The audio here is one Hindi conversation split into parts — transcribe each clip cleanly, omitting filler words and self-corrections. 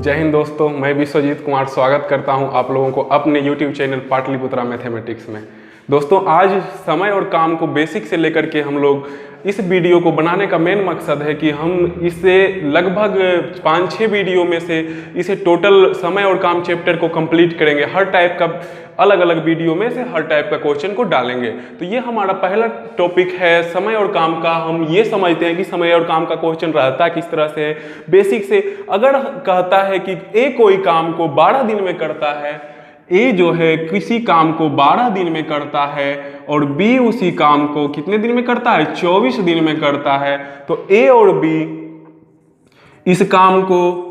जय हिंद दोस्तों, मैं विश्वजीत कुमार स्वागत करता हूं आप लोगों को अपने YouTube चैनल पाटलिपुत्रा मैथमेटिक्स में। दोस्तों, आज समय और काम को बेसिक से लेकर के हम लोग इस वीडियो को बनाने का मेन मकसद है कि हम इससे लगभग 5-6 वीडियो में से इसे टोटल समय और काम चैप्टर को कंप्लीट करेंगे। हर टाइप का अलग अलग वीडियो में से हर टाइप का क्वेश्चन को डालेंगे। तो ये हमारा पहला टॉपिक है समय और काम का। हम ये समझते हैं कि समय और काम का क्वेश्चन रहता किस तरह से है। बेसिक से अगर कहता है कि ए कोई काम को 12 दिन में करता है, ए जो है किसी काम को 12 दिन में करता है और बी उसी काम को कितने दिन में करता है, 24 दिन में करता है, तो ए और बी इस काम को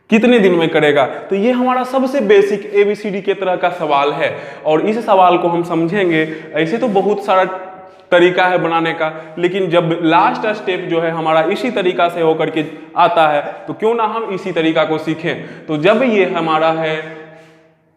कितने दिन में करेगा। तो ये हमारा सबसे बेसिक ABCD के तरह का सवाल है और इस सवाल को हम समझेंगे। ऐसे तो बहुत सारा तरीका है बनाने का, लेकिन जब लास्ट स्टेप जो है हमारा इसी तरीका से होकर के आता है तो क्यों ना हम इसी तरीका को सीखें। तो जब ये हमारा है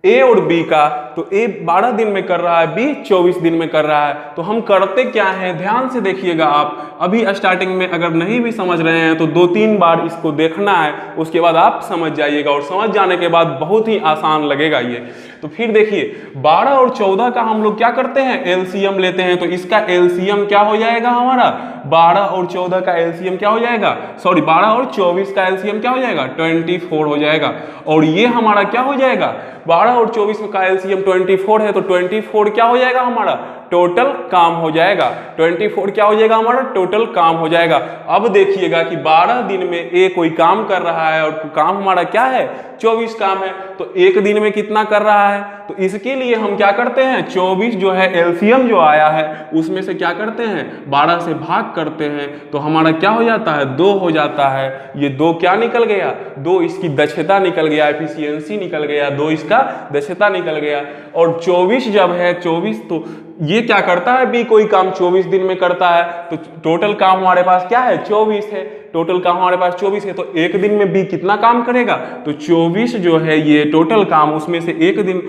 ए और बी का, तो ए 12 दिन में कर रहा है, बी 24 दिन में कर रहा है, तो हम करते क्या है ध्यान से देखिएगा। आप अभी स्टार्टिंग में अगर नहीं भी समझ रहे हैं तो 2-3 बार इसको देखना है, उसके बाद आप समझ जाइएगा और समझ जाने के बाद बहुत ही आसान लगेगा ये। तो फिर देखिए 12 और 14 का हम लोग क्या करते हैं, एलसीएम लेते हैं। तो इसका एलसीएम क्या हो जाएगा हमारा, 12 और 14 का एलसीएम क्या हो जाएगा, 12 और 24 का एलसीएम क्या हो जाएगा, 24 हो जाएगा। और ये हमारा क्या हो जाएगा, 12 और 24 का एलसीएम 24 है, तो 24 क्या हो जाएगा हमारा, टोटल काम हो जाएगा। 24 क्या हो जाएगा हमारा, टोटल काम हो जाएगा। अब देखिएगा कि 12 दिन में ए कोई काम कर रहा है और काम हमारा क्या है, 24 काम है, तो एक दिन में कितना कर रहा है। तो इसके लिए हम क्या करते हैं, 24 जो है एलसीएम जो आया है उसमें से क्या करते हैं, 12 से भाग करते हैं, तो हमारा क्या हो जाता है, 2 हो जाता है। ये 2 क्या निकल गया, 2 इसकी दक्षता निकल गया, एफिशिएंसी निकल गया, 2 इसका दक्षता निकल गया। और 24 जब है 24, तो ये क्या करता है, बी कोई काम 24 दिन में करता है, तो टोटल काम हमारे पास क्या है, 24 है। टोटल काम हमारे पास 24 है, तो एक दिन में बी कितना काम करेगा, तो 24 जो है ये टोटल काम, उसमें से एक दिन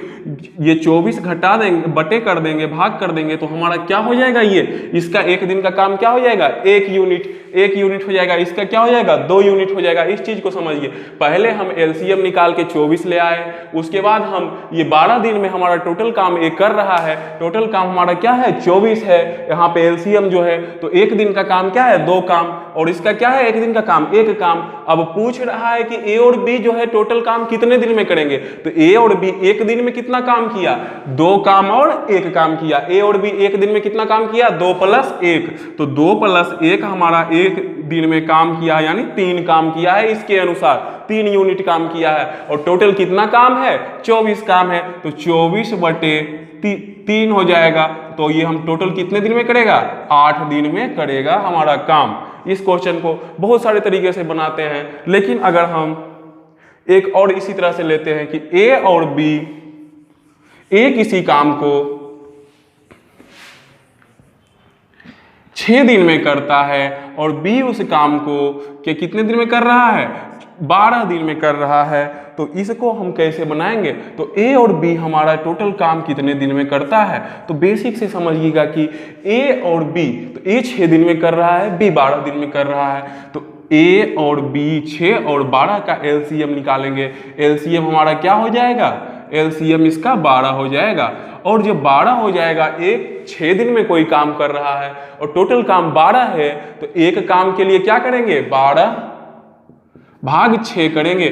ये 24 घटा देंगे, बटे कर देंगे, भाग कर देंगे, तो हमारा क्या हो जाएगा, ये इसका एक दिन का काम क्या हो जाएगा, 1 यूनिट हो जाएगा। इसका क्या हो जाएगा, 2 यूनिट हो जाएगा। इस चीज को समझिए। पहले हम एलसीएम निकाल के 24 ले आए, उसके बाद हम ये 12 दिन में हमारा टोटल काम एक कर रहा है, टोटल काम हमारा क्या है, 24 है। यहाँ पे एलसीएम जो है, तो एक दिन का काम क्या है, 2 काम, और इसका क्या है, एक दिन का काम 1 काम। अब पूछ रहा है कि ए और बी जो है टोटल काम कितने दिन में करेंगे, तो ए और बी एक दिन में कितना काम किया, 2 काम और 1 काम किया। ए और बी एक दिन में कितना काम किया, 2 + 1, तो 2 + 1 हमारा एक दिन में काम किया, यानी 3 काम किया है। इसके अनुसार 3 यूनिट काम किया है और टोटल कितना काम है, 24 काम है, तो 24/3 हो जाएगा। तो ये हम टोटल कितने दिन में करेगा, 8 दिन में करेगा हमारा काम। इस क्वेश्चन को बहुत सारे तरीके से बनाते हैं, लेकिन अगर हम एक और इसी तरह से लेते हैं कि ए और बी, ए किसी काम को 6 दिन में करता है और बी उस काम को कितने दिन में कर रहा है, 12 दिन में कर रहा है, तो इसको हम कैसे बनाएंगे। तो ए और बी हमारा टोटल काम कितने दिन में करता है, तो बेसिक से समझिएगा कि ए और बी, तो ए 6 दिन में कर रहा है, बी 12 दिन में कर रहा है, तो ए और बी 6 और 12 का एलसीएम निकालेंगे। एलसीएम हमारा क्या हो जाएगा, एलसीएम इसका 12 हो जाएगा। और जब 12 हो जाएगा, एक 6 दिन में कोई काम कर रहा है और टोटल काम 12 है, तो एक काम के लिए क्या करेंगे, 12/6 करेंगे।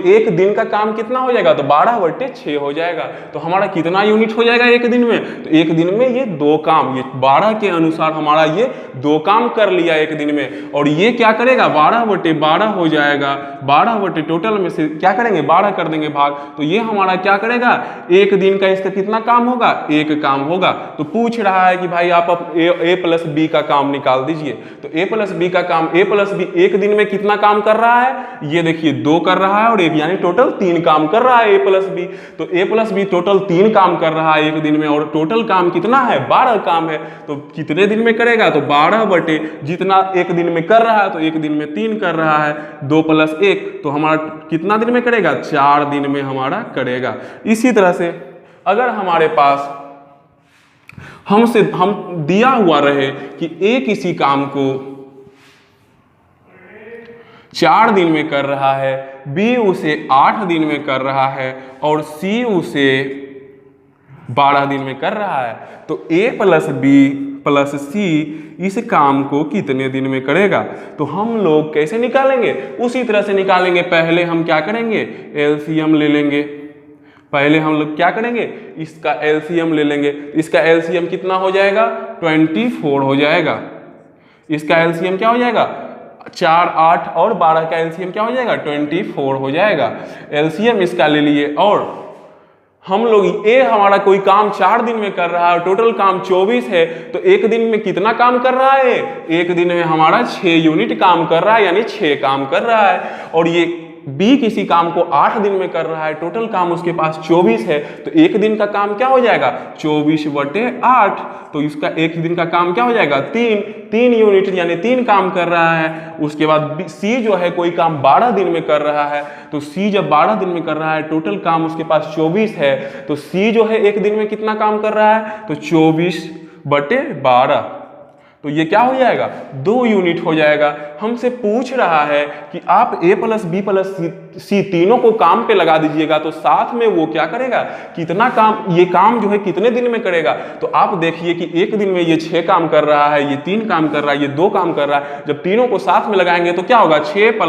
एक दिन का काम कितना हो जाएगा, तो 12/6 हो जाएगा। तो हमारा कितना यूनिट हो जाएगा एक दिन में, तो एक दिन में ये 2 काम, ये 12 के अनुसार हमारा ये 2 काम कर लिया एक दिन में। और ये क्या करेगा, 12/12 हो जाएगा। 12 टोटल में से क्या करेंगे, 12 कर देंगे भाग, तो ये हमारा क्या करेगा, एक दिन का इसका कितना काम होगा, 1 काम होगा। तो पूछ रहा है कि भाई आप ए + बी का काम निकाल दीजिए। तो ए + बी का काम, ए + बी एक दिन में कितना काम कर रहा है, ये देखिए 2 कर रहा है और 1, यानी टोटल 3 काम कर रहा है ए + बी। तो ए + बी टोटल 3 काम कर रहा है एक दिन में, और टोटल काम कितना है, 12 काम है। तो कितने दिन में करेगा, तो 12 जितना एक दिन में कर रहा है, तो एक दिन में 3 कर रहा है, 2 + 1, तो हमारा कितना दिन में करेगा, 4 दिन में हमारा करेगा। इसी तरह से अगर हमारे पास हम दिया हुआ रहे कि ए किसी काम को 4 दिन में कर रहा है, बी उसे 8 दिन में कर रहा है और सी उसे 12 दिन में कर रहा है, तो ए प्लस बी प्लस सी इस काम को कितने दिन में करेगा? तो हम लोग कैसे निकालेंगे? उसी तरह से निकालेंगे। पहले हम क्या करेंगे? एलसीएम ले लेंगे। पहले हम लोग क्या करेंगे? इसका एलसीएम ले लेंगे। इसका एलसीएम कितना हो जाएगा? 24 हो जाएगा। इसका एलसीएम क्या हो जाएगा? 4, 8 और 12 का एलसीएम क्या हो जाएगा? 24 हो जाएगा। एलसीएम इसका ले लिए और हम लोग ए हमारा कोई काम 4 दिन में कर रहा है, टोटल काम 24 है, तो एक दिन में कितना काम कर रहा है? एक दिन में हमारा 6 यूनिट काम कर रहा है, यानी 6 काम कर रहा है। और ये बी किसी काम को 8 दिन में कर रहा है, टोटल काम उसके पास 24 है, तो एक दिन का काम क्या हो जाएगा? 24/8। तो इसका एक दिन का काम क्या हो जाएगा? 3 यूनिट, यानी 3 काम कर रहा है। उसके बाद सी जो है कोई काम 12 दिन में कर रहा है, तो सी जब 12 दिन में कर रहा है, टोटल काम उसके पास 24 है, तो सी जो है एक दिन में कितना काम कर रहा है? तो 24/12। तो ये क्या हो जाएगा? 2 यूनिट हो जाएगा। हमसे पूछ रहा है कि आप ए प्लस बी प्लस सी तीनों को काम पे लगा दीजिएगा, तो साथ में वो क्या करेगा? कितना काम, ये काम जो है कितने दिन में करेगा? तो आप देखिए कि एक दिन में ये 6 काम कर रहा है, ये 3 काम कर रहा है, ये 2 काम कर रहा है। जब तीनों को साथ में लगाएंगे तो क्या होगा? 6 +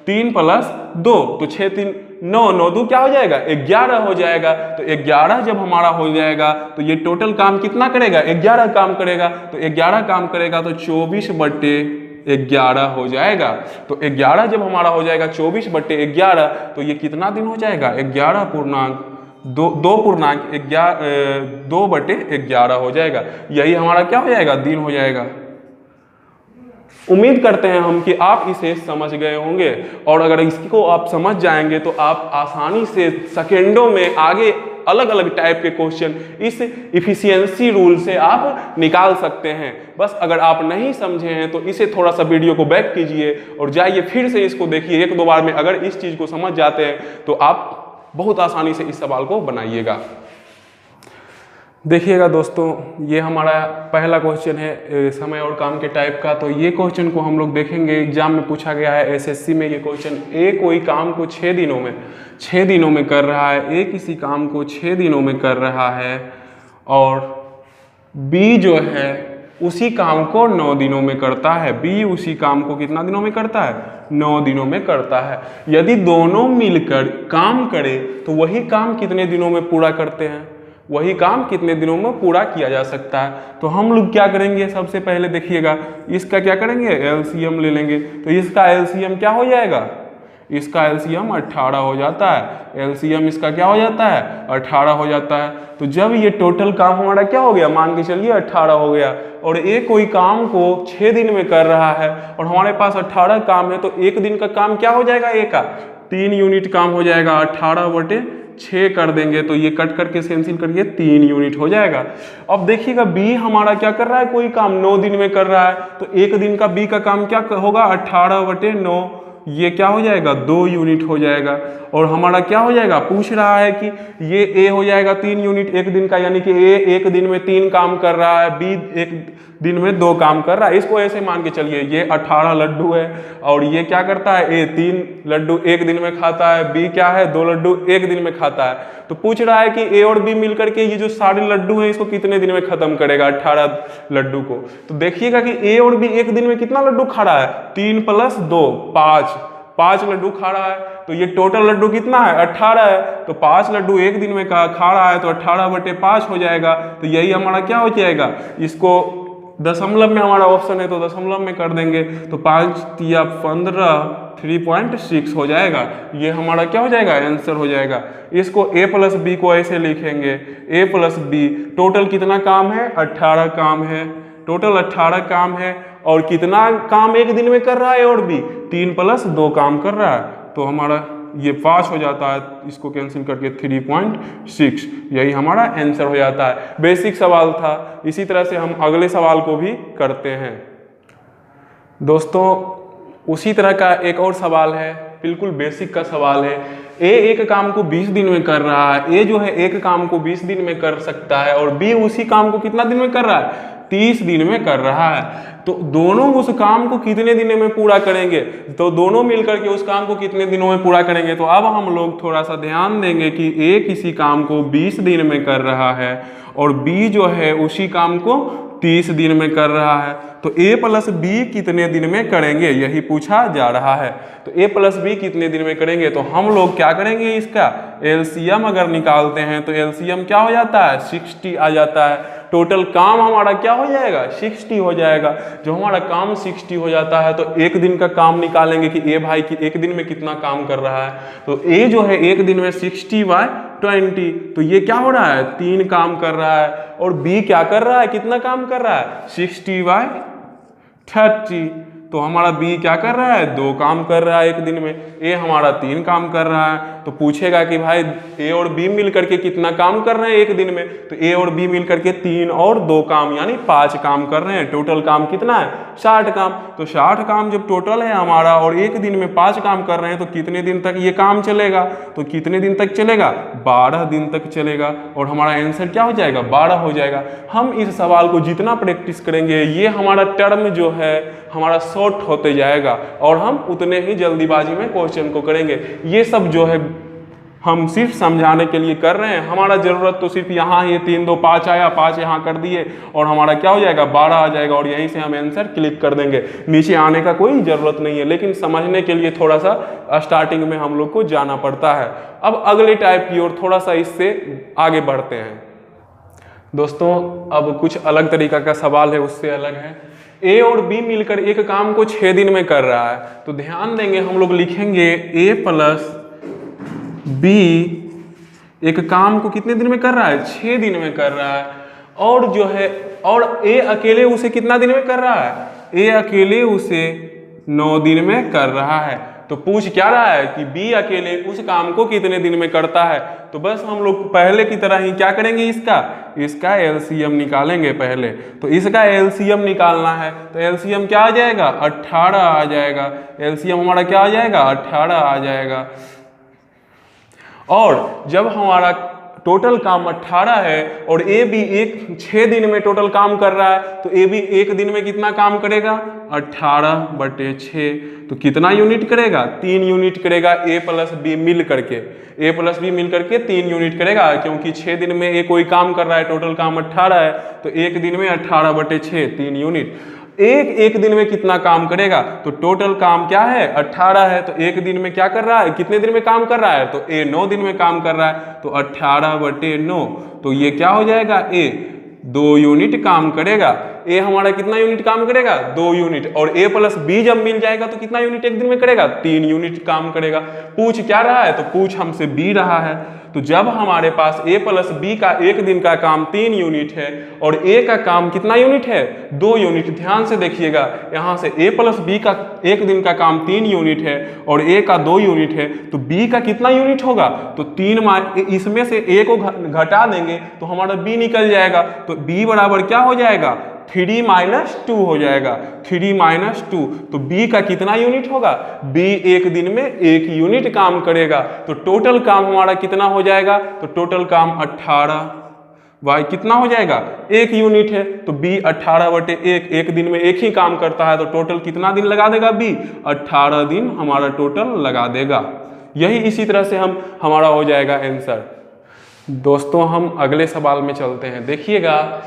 3 + 2, तो 6 3 9 9 2 क्या हो जाएगा? 11 हो जाएगा। तो 11 जब हमारा हो जाएगा तो ये टोटल काम कितना करेगा? 11 काम करेगा। तो 11 काम करेगा तो 24/11 हो जाएगा। तो 11 जब हमारा हो जाएगा 24/11, तो ये कितना दिन हो जाएगा? 2/11 हो जाएगा। यही हमारा क्या हो जाएगा? दिन हो जाएगा। उम्मीद करते हैं हम कि आप इसे समझ गए होंगे, और अगर इसको आप समझ जाएंगे तो आप आसानी से सेकेंडों में आगे अलग अलग टाइप के क्वेश्चन इस इफिशियंसी रूल से आप निकाल सकते हैं। बस अगर आप नहीं समझे हैं तो इसे थोड़ा सा वीडियो को बैक कीजिए और जाइए फिर से इसको देखिए 1-2 बार में। अगर इस चीज़ को समझ जाते हैं तो आप बहुत आसानी से इस सवाल को बनाइएगा। देखिएगा दोस्तों, ये हमारा पहला क्वेश्चन है समय और काम के टाइप का। तो ये क्वेश्चन को हम लोग देखेंगे, एग्जाम में पूछा गया है, एसएससी में ये क्वेश्चन। ए कोई काम को 6 दिनों में कर रहा है, ए किसी काम को 6 दिनों में कर रहा है, और बी जो है उसी काम को 9 दिनों में करता है। बी उसी काम को कितना दिनों में करता है? 9 दिनों में करता है। यदि दोनों मिलकर काम करें तो वही काम कितने दिनों में पूरा करते हैं? वही काम कितने दिनों में पूरा किया जा सकता है? तो हम लोग क्या करेंगे? सबसे पहले देखिएगा, इसका क्या करेंगे? एलसीएम ले लेंगे। तो इसका एलसीएम क्या हो जाएगा? इसका एलसीएम 18 हो जाता है। एलसीएम इसका क्या हो जाता है? 18 हो जाता है। तो जब ये टोटल काम हमारा क्या हो गया? मान के चलिए 18 हो गया, और एक कोई काम को 6 दिन में कर रहा है और हमारे पास 18 काम है, तो एक दिन का काम क्या हो जाएगा? ए का 3 यूनिट काम हो जाएगा। 18/6 कर देंगे तो ये कट करके कैंसिल करिए, 3 यूनिट हो जाएगा। अब देखिएगा बी हमारा क्या कर रहा है? कोई काम 9 दिन में कर रहा है, तो एक दिन का बी का काम क्या होगा? 18/9, ये क्या हो जाएगा? 2 यूनिट हो जाएगा। और हमारा क्या हो जाएगा? पूछ रहा है कि ये ए हो जाएगा 3 यूनिट एक दिन का, यानी कि ए एक दिन में 3 काम कर रहा है, बी एक दिन में 2 काम कर रहा है। इसको ऐसे मान के चलिए, ये 18 लड्डू है और ये क्या करता है? ए 3 लड्डू एक दिन में खाता है, बी क्या है? 2 लड्डू एक दिन में खाता है। तो पूछ रहा है कि ए और बी मिलकर के ये जो सारे लड्डू हैं इसको कितने दिन में खत्म करेगा? 18 लड्डू को। तो देखिएगा कि ए और बी एक दिन में कितना लड्डू खा रहा है? 3 + 2 5 लड्डू खा रहा है। तो ये टोटल लड्डू कितना है? 18 है। तो 5 लड्डू एक दिन में खा रहा है, तो 18/5 हो जाएगा। तो यही हमारा क्या हो जाएगा? इसको दशमलव में हमारा ऑप्शन है तो दशमलव में कर देंगे, तो 5 या 15 3.6 हो जाएगा। ये हमारा क्या हो जाएगा? आंसर हो जाएगा। इसको a + b को ऐसे लिखेंगे, a + b टोटल कितना काम है? 18 काम है। टोटल 18 काम है, और कितना काम एक दिन में कर रहा है? और भी 3 + 2 काम कर रहा है, तो हमारा ये 5 हो जाता है। इसको कैंसिल करके 3.6, यही हमारा आंसर हो जाता है। बेसिक सवाल था। इसी तरह से हम अगले सवाल को भी करते हैं। दोस्तों, उसी तरह का एक और सवाल है, बिल्कुल बेसिक का सवाल है। ए एक काम को 20 दिन में कर रहा है। ए जो है एक काम को 20 दिन में कर सकता है, और बी उसी काम को कितना दिन में कर रहा है? 30 दिन में कर रहा है। तो दोनों उस काम को कितने दिनों में पूरा करेंगे, तो दोनों मिलकर के उस काम को कितने दिनों में पूरा करेंगे। तो अब हम लोग थोड़ा सा ध्यान देंगे कि ए किसी काम को 20 दिन में कर रहा है और बी जो है उसी काम को 30 दिन में कर रहा है। तो a प्लस बी कितने दिन में करेंगे, यही पूछा जा रहा है। तो a प्लस बी कितने दिन में करेंगे, तो हम लोग क्या करेंगे, इसका एलसीएम अगर निकालते हैं तो एलसीएम क्या हो जाता है, 60 आ जाता है। टोटल काम हमारा क्या हो जाएगा, 60 हो जाएगा। जो हमारा काम 60 हो जाता है तो एक दिन का काम निकालेंगे कि ए भाई कि एक दिन में कितना काम कर रहा है। तो ए जो है एक दिन में 60/20, तो ये क्या हो रहा है, 3 काम कर रहा है। और बी क्या कर रहा है, कितना काम कर रहा है, 60/30। तो हमारा बी क्या कर रहा है, 2 काम कर रहा है एक दिन में। ए हमारा 3 काम कर रहा है। तो पूछेगा कि भाई ए और बी मिल करके कितना काम कर रहे हैं एक दिन में, तो ए और बी मिल करके 3 और 2 काम यानी 5 काम कर रहे हैं। टोटल काम कितना है, 60 काम। तो 60 काम जब टोटल है हमारा और एक दिन में 5 काम कर रहे हैं तो कितने दिन तक ये काम चलेगा, तो कितने दिन तक चलेगा, 12 दिन तक चलेगा। और हमारा आंसर क्या हो जाएगा, 12 हो जाएगा। हम इस सवाल को जितना प्रैक्टिस करेंगे ये हमारा टर्म जो है हमारा शॉर्ट होते जाएगा और हम उतने ही जल्दीबाजी में क्वेश्चन को करेंगे। ये सब जो है हम सिर्फ समझाने के लिए कर रहे हैं। हमारा ज़रूरत तो सिर्फ यहाँ ही 3 2 5 आया, 5 यहाँ कर दिए और हमारा क्या हो जाएगा, 12 आ जाएगा और यहीं से हम आंसर क्लिक कर देंगे। नीचे आने का कोई ज़रूरत नहीं है, लेकिन समझने के लिए थोड़ा सा स्टार्टिंग में हम लोग को जाना पड़ता है। अब अगले टाइप की ओर थोड़ा सा इससे आगे बढ़ते हैं। दोस्तों अब कुछ अलग तरीका का सवाल है, उससे अलग है। ए और बी मिलकर एक काम को 6 दिन में कर रहा है। तो ध्यान देंगे, हम लोग लिखेंगे ए प्लस बी एक काम को कितने दिन में कर रहा है, 6 दिन में कर रहा है। और जो है और ए अकेले उसे कितना दिन में कर रहा है, ए अकेले उसे 9 दिन में कर रहा है। तो पूछ क्या रहा है कि बी अकेले उस काम को कितने दिन में करता है। तो बस हम लोग पहले की तरह ही क्या करेंगे, इसका एलसीएम निकालेंगे पहले। तो इसका एलसीएम निकालना है तो एलसीएम क्या आ जाएगा, 18 आ जाएगा। एलसीएम हमारा क्या आ जाएगा, 18 आ जाएगा। और जब हमारा टोटल काम 18 है और ए भी 6 दिन में टोटल काम कर रहा है, तो ए भी एक दिन में कितना काम करेगा, 18/6। तो कितना यूनिट करेगा, 3 यूनिट करेगा। ए प्लस बी मिल करके 3 यूनिट करेगा, क्योंकि 6 दिन में ए कोई काम कर रहा है, टोटल काम 18 है, तो एक दिन में 18/6 3 यूनिट। एक दिन में कितना काम करेगा, तो टोटल काम क्या है, 18 है। तो एक दिन में क्या कर रहा है, कितने दिन में काम कर रहा है, तो ए 9 दिन में काम कर रहा है। तो 18/9, तो ये क्या हो जाएगा, ए 2 यूनिट काम करेगा। ए हमारा कितना यूनिट काम करेगा, 2 यूनिट। और ए प्लस बी जब मिल जाएगा तो कितना यूनिट एक दिन में करेगा, 3 यूनिट काम करेगा। पूछ क्या रहा है, तो पूछ हमसे बी रहा है। तो जब हमारे पास ए प्लस बी का एक दिन का काम 3 यूनिट है और ए का काम कितना यूनिट है, 2 यूनिट। ध्यान से देखिएगा, यहाँ से ए प्लस बी का एक दिन का काम 3 यूनिट है और ए का 2 यूनिट है, तो बी का कितना यूनिट होगा, तो 3 इसमें से ए को घटा देंगे तो हमारा बी निकल जाएगा। तो बी बराबर क्या हो जाएगा, 3 - 2 हो जाएगा। 3 - 2, तो बी का कितना यूनिट होगा, बी एक दिन में 1 यूनिट काम करेगा। तो टोटल काम हमारा कितना हो जाएगा, तो टोटल काम 18 वाई कितना हो जाएगा, 1 यूनिट है। तो बी 18/1 एक दिन में 1 ही काम करता है, तो टोटल कितना दिन लगा देगा बी, 18 दिन हमारा टोटल लगा देगा। यही इसी तरह से हमारा हो जाएगा आंसर। दोस्तों हम अगले सवाल में चलते हैं। देखिएगा,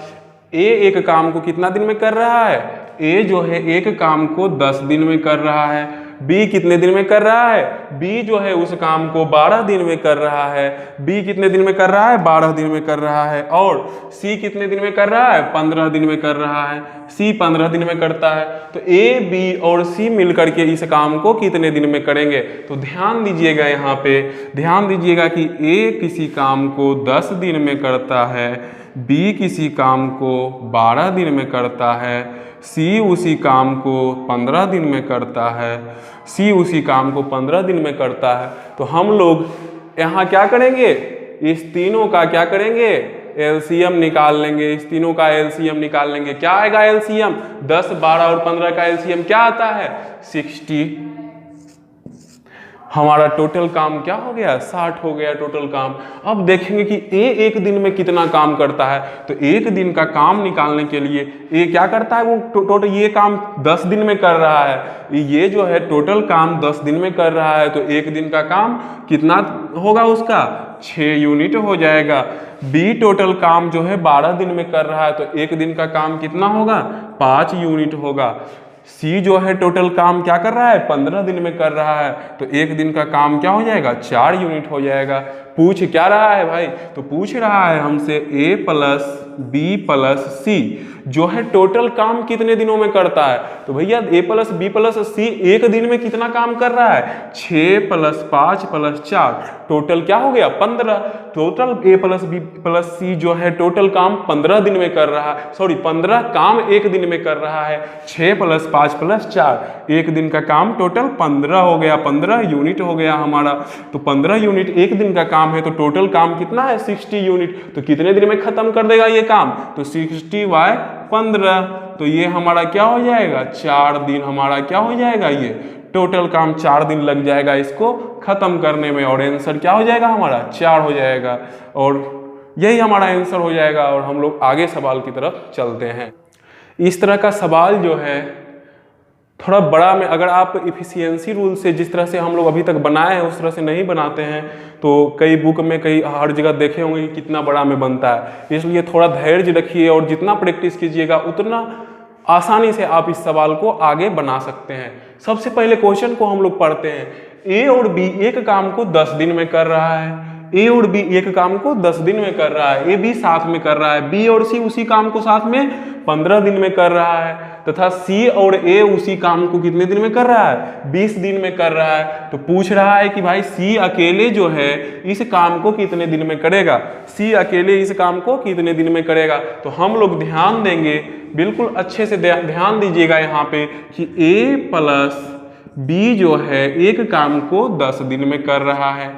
ए एक काम को कितना दिन में कर रहा है, ए जो है एक काम को 10 दिन में कर रहा है। बी कितने दिन में कर रहा है, बी जो है उस काम को 12 दिन में कर रहा है। बी कितने दिन में कर रहा है, 12 दिन में कर रहा है। और सी कितने दिन में कर रहा है, 15 दिन में कर रहा है। सी 15 दिन में करता है। तो ए बी और सी मिलकर के इस काम को कितने दिन में करेंगे। तो ध्यान दीजिएगा, यहाँ पे ध्यान दीजिएगा कि ए किसी काम को 10 दिन में करता है, बी किसी काम को 12 दिन में करता है, सी उसी काम को 15 दिन में करता है, सी उसी काम को 15 दिन में करता है। तो हम लोग यहाँ क्या करेंगे, इस तीनों का क्या करेंगे, एलसीएम निकाल लेंगे। इस तीनों का एलसीएम निकाल लेंगे। क्या आएगा एलसीएम, 10, 12 और 15 का एलसीएम क्या आता है, 60। हमारा टोटल काम क्या हो गया, 60 हो गया टोटल काम। अब देखेंगे कि ए एक दिन में कितना काम करता है। तो एक दिन का काम निकालने के लिए ए क्या करता है, वो टोटल ये काम 10 दिन में कर रहा है। ये जो है टोटल काम 10 दिन में कर रहा है, तो एक दिन का काम कितना होगा उसका, 6 यूनिट हो जाएगा। बी टोटल काम जो है 12 दिन में कर रहा है, तो एक दिन का काम कितना होगा, 5 यूनिट होगा। सी जो है टोटल काम क्या कर रहा है, 15 दिन में कर रहा है, तो एक दिन का काम क्या हो जाएगा, 4 यूनिट हो जाएगा। पूछ क्या रहा है भाई, तो पूछ रहा है हमसे ए प्लस बी प्लस सी जो है टोटल काम कितने दिनों में करता है। तो भैया ए प्लस बी प्लस सी एक दिन में कितना काम कर रहा है, 6 + 5 + 4 टोटल क्या हो गया, 15। Total A plus B plus सी जो है टोटल काम 15 दिन में कर रहा है, सॉरी 15 काम एक दिन में कर रहा है। 6 + 5 + 4 एक दिन का काम टोटल 15 हो गया, 15 यूनिट हो गया हमारा। तो 15 यूनिट एक दिन का काम है, तो टोटल काम कितना है, 60 यूनिट। तो कितने दिन में खत्म कर देगा ये काम, तो 60/15। तो ये हमारा क्या हो जाएगा, 4 दिन हमारा क्या हो जाएगा, ये टोटल काम 4 दिन लग जाएगा इसको खत्म करने में। और आंसर क्या हो जाएगा हमारा, 4 हो जाएगा। और यही हमारा आंसर हो जाएगा। और हम लोग आगे सवाल की तरफ चलते हैं। इस तरह का सवाल जो है थोड़ा बड़ा में, अगर आप इफिशियंसी रूल से जिस तरह से हम लोग अभी तक बनाए हैं उस तरह से नहीं बनाते हैं, तो कई बुक में कई हर जगह देखे होंगे कि कितना बड़ा में बनता है। इसलिए थोड़ा धैर्य रखिए और जितना प्रैक्टिस कीजिएगा उतना आसानी से आप इस सवाल को आगे बना सकते हैं। सबसे पहले क्वेश्चन को हम लोग पढ़ते हैं। ए और बी एक काम को 10 दिन में कर रहा है। ए और बी एक काम को 10 दिन में कर रहा है, ए बी साथ में कर रहा है। बी और सी उसी काम को साथ में 15 दिन में कर रहा है, तथा सी और ए उसी काम को कितने दिन में कर रहा है, 20 दिन में कर रहा है। तो पूछ रहा है कि भाई सी अकेले जो है इस काम को कितने दिन में करेगा, सी अकेले इस काम को कितने दिन में करेगा। तो हम लोग ध्यान देंगे, बिल्कुल अच्छे से ध्यान दीजिएगा यहाँ पे कि ए प्लस बी जो है एक काम को 10 दिन में कर रहा है,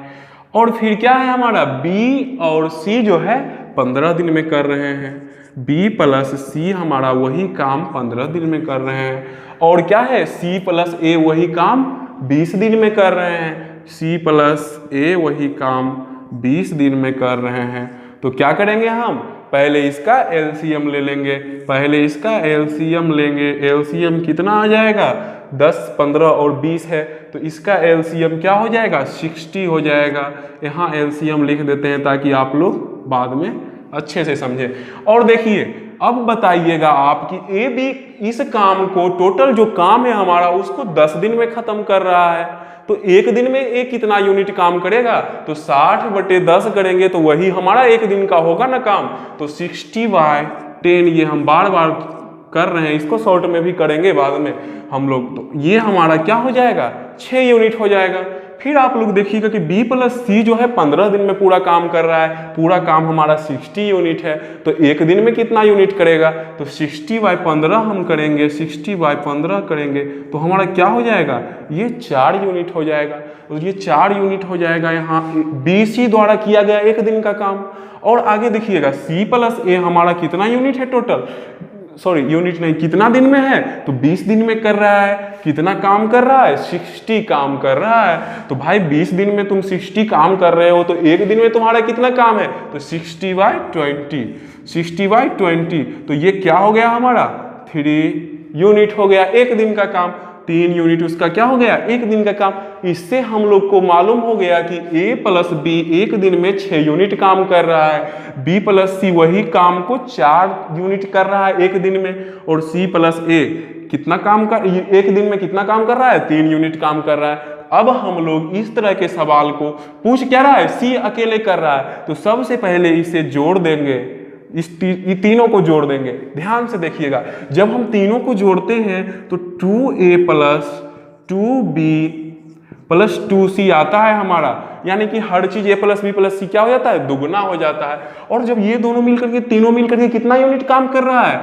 और फिर क्या है हमारा, बी और सी जो है 15 दिन में कर रहे हैं। बी प्लस सी हमारा वही काम 15 दिन में कर रहे हैं। और क्या है, सी प्लस ए वही काम 20 दिन में कर रहे हैं। सी प्लस ए वही काम 20 दिन में कर रहे हैं। तो क्या करेंगे हम, पहले इसका एलसीएम ले लेंगे। पहले इसका एलसीएम लेंगे। एलसीएम कितना आ जाएगा, 10, 15 और 20 है, तो इसका एलसीएम क्या हो जाएगा, 60 हो जाएगा। यहाँ एलसीएम लिख देते हैं ताकि आप लोग बाद में अच्छे से समझें। और देखिए अब बताइएगा आप कि ए बी इस काम को, टोटल जो काम है हमारा उसको 10 दिन में खत्म कर रहा है। तो एक दिन में ए कितना यूनिट काम करेगा, तो 60/10 करेंगे तो वही हमारा एक दिन का होगा ना काम। तो 60/10 ये हम बार बार कर रहे हैं, इसको शॉर्ट में भी करेंगे बाद में हम लोग। तो ये हमारा क्या हो जाएगा, 6 यूनिट हो जाएगा। फिर आप लोग देखिएगा कि बी प्लस सी जो है 15 दिन में पूरा काम कर रहा है। पूरा काम हमारा 60 यूनिट है, तो एक दिन में कितना यूनिट करेगा, तो 60/15 हम करेंगे। 60/15 करेंगे तो हमारा क्या हो जाएगा, ये 4 यूनिट हो जाएगा। तो ये 4 यूनिट हो जाएगा यहाँ बी सी द्वारा किया गया एक दिन का काम। और आगे देखिएगा सी प्लस ए हमारा कितना यूनिट है टोटल, सॉरी यूनिट नहीं, कितना दिन में है, तो 20 दिन में कर रहा है। कितना काम कर रहा है, 60 काम कर रहा है। तो भाई 20 दिन में तुम 60 काम कर रहे हो, तो एक दिन में तुम्हारा कितना काम है, तो 60/20। 60/20 तो ये क्या हो गया हमारा, 3 यूनिट हो गया एक दिन का काम। 3 यूनिट उसका क्या हो गया, एक दिन का काम। इससे हम लोग को मालूम हो गया कि ए प्लस बी एक दिन में 6 यूनिट काम कर रहा है। बी प्लस सी वही काम को 4 यूनिट कर रहा है एक दिन में। और सी प्लस ए कितना काम कर, एक दिन में कितना काम कर रहा है, 3 यूनिट काम कर रहा है। अब हम लोग इस तरह के सवाल को पूछ क्या रहा है, सी अकेले कर रहा है, तो सबसे पहले इसे जोड़ देंगे, ये तीनों को जोड़ देंगे। ध्यान से देखिएगा, जब हम तीनों को जोड़ते हैं तो 2a + 2b + 2c आता है हमारा, यानी कि हर चीज a + b + c क्या हो जाता है, दुगना हो जाता है। और जब ये दोनों मिलकर के, तीनों मिलकर के कितना यूनिट काम कर रहा है,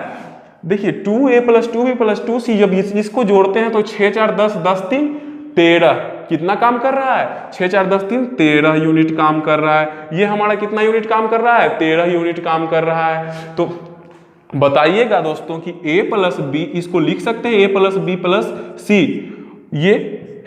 देखिए 2a + 2b + 2c जब इसको जोड़ते हैं तो 6 4 10 10 3 13 कितना काम कर रहा है, 6 4 10 3 13 यूनिट काम कर रहा है। ये हमारा कितना यूनिट काम कर रहा है, 13 यूनिट काम कर रहा है। तो बताइएगा दोस्तों कि a + b, इसको लिख सकते हैं a + b + c, ये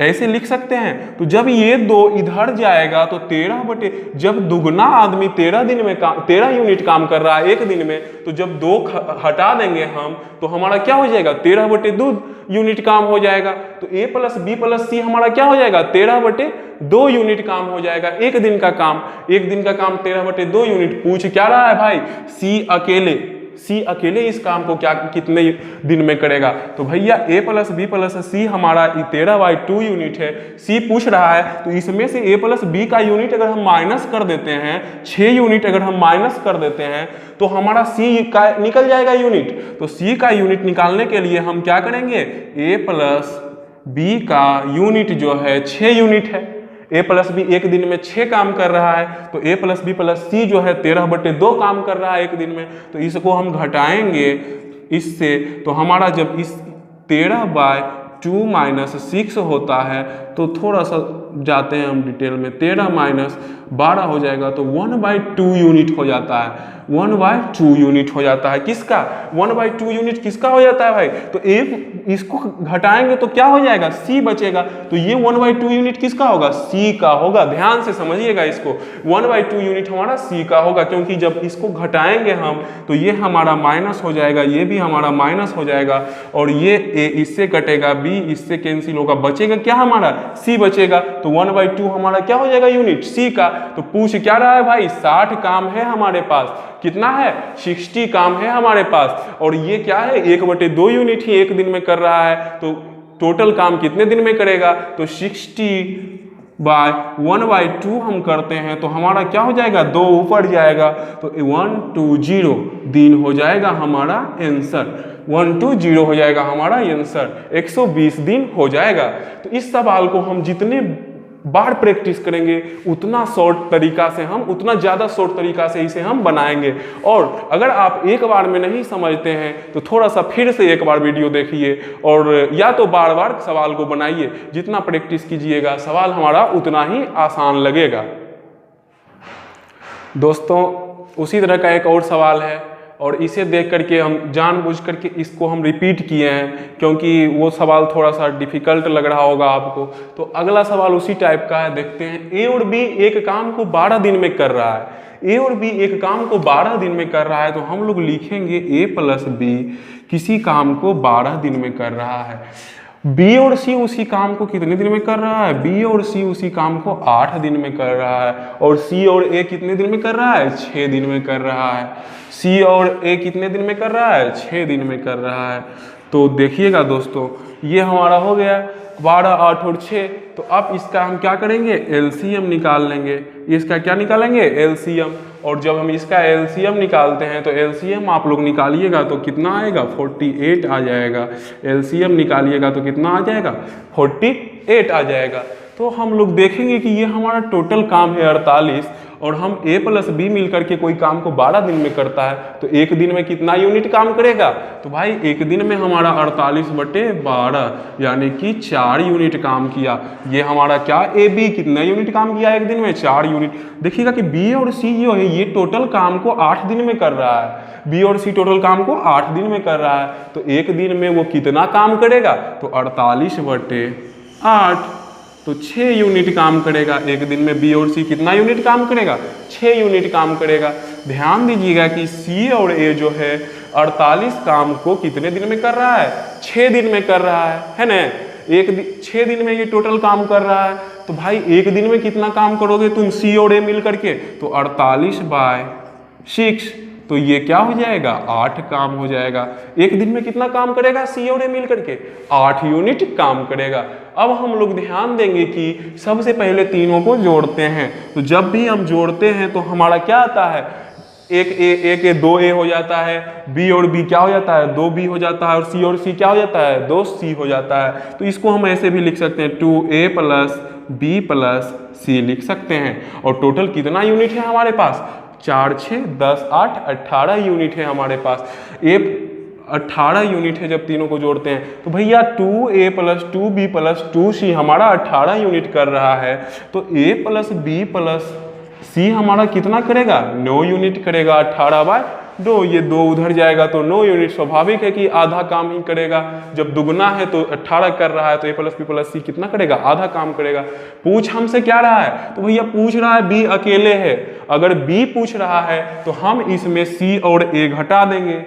ऐसे लिख सकते हैं। तो जब ये 2 इधर जाएगा तो 13 बटे, जब दुगना आदमी 13 यूनिट काम कर रहा है एक दिन में, तो जब 2 हटा देंगे हम तो हमारा क्या हो जाएगा, 13/2 यूनिट काम हो जाएगा। तो A + B + C हमारा क्या हो जाएगा, 13/2 यूनिट काम हो जाएगा एक दिन का काम। एक दिन का काम 13/2 यूनिट। पूछ क्या रहा है भाई, C अकेले इस काम को कितने दिन में करेगा। तो भैया A + B + C हमारा 13/2 यूनिट है। C पूछ रहा है, तो इसमें से A + B का यूनिट अगर हम माइनस कर देते हैं, 6 यूनिट अगर हम माइनस कर देते हैं तो हमारा C का निकल जाएगा यूनिट। तो C का यूनिट निकालने के लिए हम क्या करेंगे, A + B का यूनिट जो है 6 यूनिट है। A + B एक दिन में 6 काम कर रहा है, तो A + B + C जो है 13/2 काम कर रहा है एक दिन में। तो इसको हम घटाएंगे इससे, तो हमारा जब इस 13/2 - 6 होता है, तो थोड़ा सा जाते हैं हम डिटेल में, 13 - 12 हो जाएगा, तो 1/2 यूनिट हो जाता है। 1/2 यूनिट हो जाता है किसका, 1/2 यूनिट किसका हो जाता है भाई। तो इसको घटाएंगे तो क्या हो जाएगा, C बचेगा। तो ये 1/2 यूनिट किसका होगा, C का होगा। ध्यान से समझिएगा इसको, 1/2 यूनिट हमारा C का होगा, क्योंकि जब इसको घटाएंगे हम तो ये हमारा माइनस हो जाएगा, ये भी हमारा माइनस हो जाएगा, और ये A इससे कटेगा, B इससे कैंसिल होगा, बचेगा क्या हमारा, C बचेगा। तो 1/2 हमारा क्या हो जाएगा यूनिट, C का। तो पूछ क्या रहा है भाई, 60 काम है हमारे पास, कितना है, 60 काम है हमारे पास, और ये क्या है, 1/2 यूनिट ही एक दिन में कर रहा है। तो टोटल काम कितने दिन में करेगा, तो 60/1/2 हम करते हैं तो हमारा क्या हो जाएगा, 2 ऊपर जाएगा, तो 120 दिन हो जाएगा हमारा आंसर। 120 हो जाएगा हमारा आंसर, 120 दिन हो जाएगा। तो इस सवाल को हम जितने बार प्रैक्टिस करेंगे उतना ज़्यादा शॉर्ट तरीका से इसे हम बनाएंगे। और अगर आप एक बार में नहीं समझते हैं तो थोड़ा सा फिर से एक बार वीडियो देखिए, और या तो बार बार सवाल को बनाइए। जितना प्रैक्टिस कीजिएगा सवाल हमारा उतना ही आसान लगेगा। दोस्तों, उसी तरह का एक और सवाल है, और इसे देख करके हम जानबूझ करके इसको हम रिपीट किए हैं, क्योंकि वो सवाल थोड़ा सा डिफिकल्ट लग रहा होगा आपको। तो अगला सवाल उसी टाइप का है, देखते हैं। A और B एक काम को 12 दिन में कर रहा है। A और B एक काम को 12 दिन में कर रहा है, तो हम लोग लिखेंगे A + B किसी काम को 12 दिन में कर रहा है। B और C उसी काम को कितने दिन में कर रहा है, B और C उसी काम को 8 दिन में कर रहा है, और C और A कितने दिन में कर रहा है, 6 दिन में कर रहा है। C और A कितने दिन में कर रहा है, 6 दिन में कर रहा है। तो देखिएगा दोस्तों, ये हमारा हो गया 12, 8 और 6। तो अब इसका हम क्या करेंगे, LCM निकाल लेंगे। इसका क्या निकालेंगे, LCM। और जब हम इसका LCM निकालते हैं तो LCM आप लोग निकालिएगा तो कितना आएगा, 48 आ जाएगा। LCM निकालिएगा तो कितना आ जाएगा, 48 आ जाएगा। तो हम लोग देखेंगे कि ये हमारा टोटल काम है 48, और हम A + B मिल करके कोई काम को 12 दिन में करता है, तो एक दिन में कितना यूनिट काम करेगा। तो भाई एक दिन में हमारा 48/12 यानी कि 4 यूनिट काम किया। ये हमारा क्या, AB कितना यूनिट काम किया एक दिन में, 4 यूनिट। देखिएगा कि B और C जो है ये टोटल काम को 8 दिन में कर रहा है। B और C टोटल काम को 8 दिन में कर रहा है, तो एक दिन में वो कितना काम करेगा, तो 48/8, तो 6 यूनिट काम करेगा एक दिन में। B और C कितना यूनिट काम करेगा, 6 यूनिट काम करेगा। ध्यान दीजिएगा कि C और A जो है 48 काम को कितने दिन में कर रहा है, 6 दिन में कर रहा है ना। 6 दिन में ये टोटल काम कर रहा है। तो भाई एक दिन में कितना काम करोगे तुम C और A मिल करके, तो 48/6, तो ये क्या हो जाएगा, 8 काम हो जाएगा। एक दिन में कितना काम करेगा C और A मिल करके, 8 यूनिट काम करेगा। अब हम लोग ध्यान देंगे कि सबसे पहले तीनों को जोड़ते हैं। तो जब भी हम जोड़ते हैं तो हमारा क्या आता है, एक A 2A हो जाता है, B और B क्या हो जाता है, 2B हो जाता है, और C और C क्या हो जाता है, 2C हो जाता है। तो इसको हम ऐसे भी लिख सकते हैं, 2A + B + C लिख सकते हैं। और टोटल कितना यूनिट है हमारे पास, 4, 6, 10, 8, 18 यूनिट है हमारे पास। 18 यूनिट है जब तीनों को जोड़ते हैं। तो भैया 2A + 2B + 2C हमारा 18 यूनिट कर रहा है। तो A + B + C हमारा कितना करेगा, 9 यूनिट करेगा। 18/9 2, ये 2 उधर जाएगा तो 9 यूनिट। स्वाभाविक है कि आधा काम ही करेगा, जब दुगना है तो 18 कर रहा है तो a प्लस बी प्लस सी कितना करेगा, आधा काम करेगा। पूछ हमसे क्या रहा है, तो भैया पूछ रहा है b अकेले है। अगर b पूछ रहा है तो हम इसमें c और a घटा देंगे,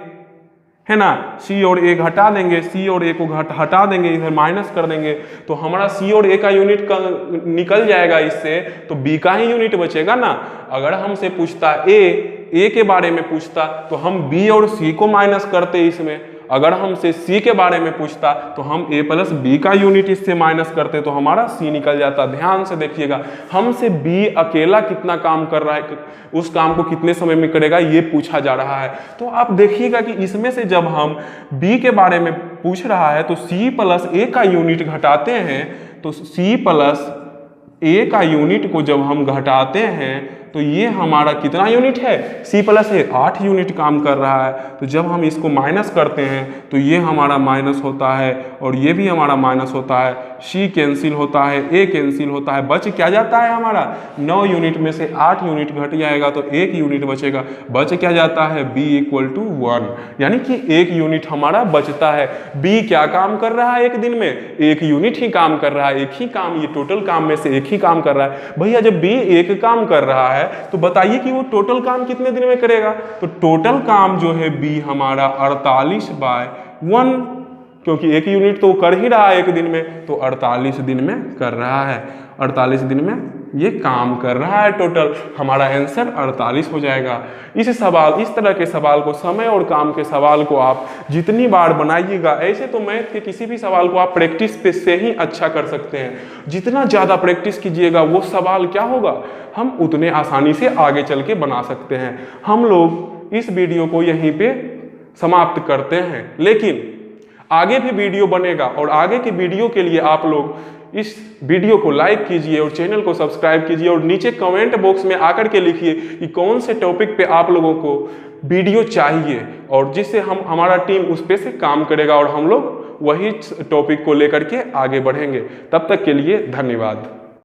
है ना, c और a घटा देंगे, c और a को हटा देंगे, इधर माइनस कर देंगे तो हमारा c और a का यूनिट निकल जाएगा इससे, तो b का ही यूनिट बचेगा ना। अगर हमसे पूछता a के बारे में पूछता तो हम b और c को माइनस करते इसमें। अगर हमसे c के बारे में पूछता तो हम a प्लस b का यूनिट इससे माइनस करते तो हमारा c निकल जाता। ध्यान से देखिएगा, हमसे b अकेला कितना काम कर रहा है, उस काम को कितने समय में करेगा, ये पूछा जा रहा है। तो आप देखिएगा कि इसमें से जब हम b के बारे में पूछ रहा है तो c प्लस a का यूनिट घटाते हैं, तो c प्लस a का यूनिट को जब हम घटाते हैं तो ये हमारा कितना यूनिट है, c प्लस a 8 यूनिट काम कर रहा है। तो जब हम इसको माइनस करते हैं तो ये हमारा माइनस होता है और ये भी हमारा माइनस होता है, c कैंसिल होता है, a कैंसिल होता है, बच क्या जाता है हमारा 9 यूनिट में से 8 यूनिट घट जाएगा तो 1 यूनिट बचेगा। बच क्या जाता है, b इक्वल टू 1, यानी कि 1 यूनिट हमारा बचता है। b क्या काम कर रहा है एक दिन में, 1 यूनिट ही काम कर रहा है, एक ही काम, ये टोटल काम में से एक ही काम कर रहा है। भैया जब b एक काम कर रहा है तो बताइए कि वो टोटल काम कितने दिन में करेगा, तो टोटल काम जो है b हमारा 48/1, क्योंकि 1 यूनिट तो कर ही रहा है एक दिन में, तो 48 दिन में कर रहा है, 48 दिन में ये काम कर रहा है। टोटल हमारा आंसर 48 हो जाएगा। इस तरह के सवाल को, समय और काम के सवाल को आप जितनी बार बनाइएगा, ऐसे तो मैथ के किसी भी सवाल को आप प्रैक्टिस पे से ही अच्छा कर सकते हैं। जितना ज़्यादा प्रैक्टिस कीजिएगा वो सवाल क्या होगा, हम उतने आसानी से आगे चल के बना सकते हैं। हम लोग इस वीडियो को यहीं पे समाप्त करते हैं, लेकिन आगे भी वीडियो बनेगा और आगे की वीडियो के लिए आप लोग इस वीडियो को लाइक कीजिए और चैनल को सब्सक्राइब कीजिए और नीचे कमेंट बॉक्स में आकर के लिखिए कि कौन से टॉपिक पे आप लोगों को वीडियो चाहिए, और जिससे हमारा टीम उस पे से काम करेगा और हम लोग वही टॉपिक को लेकर के आगे बढ़ेंगे। तब तक के लिए धन्यवाद।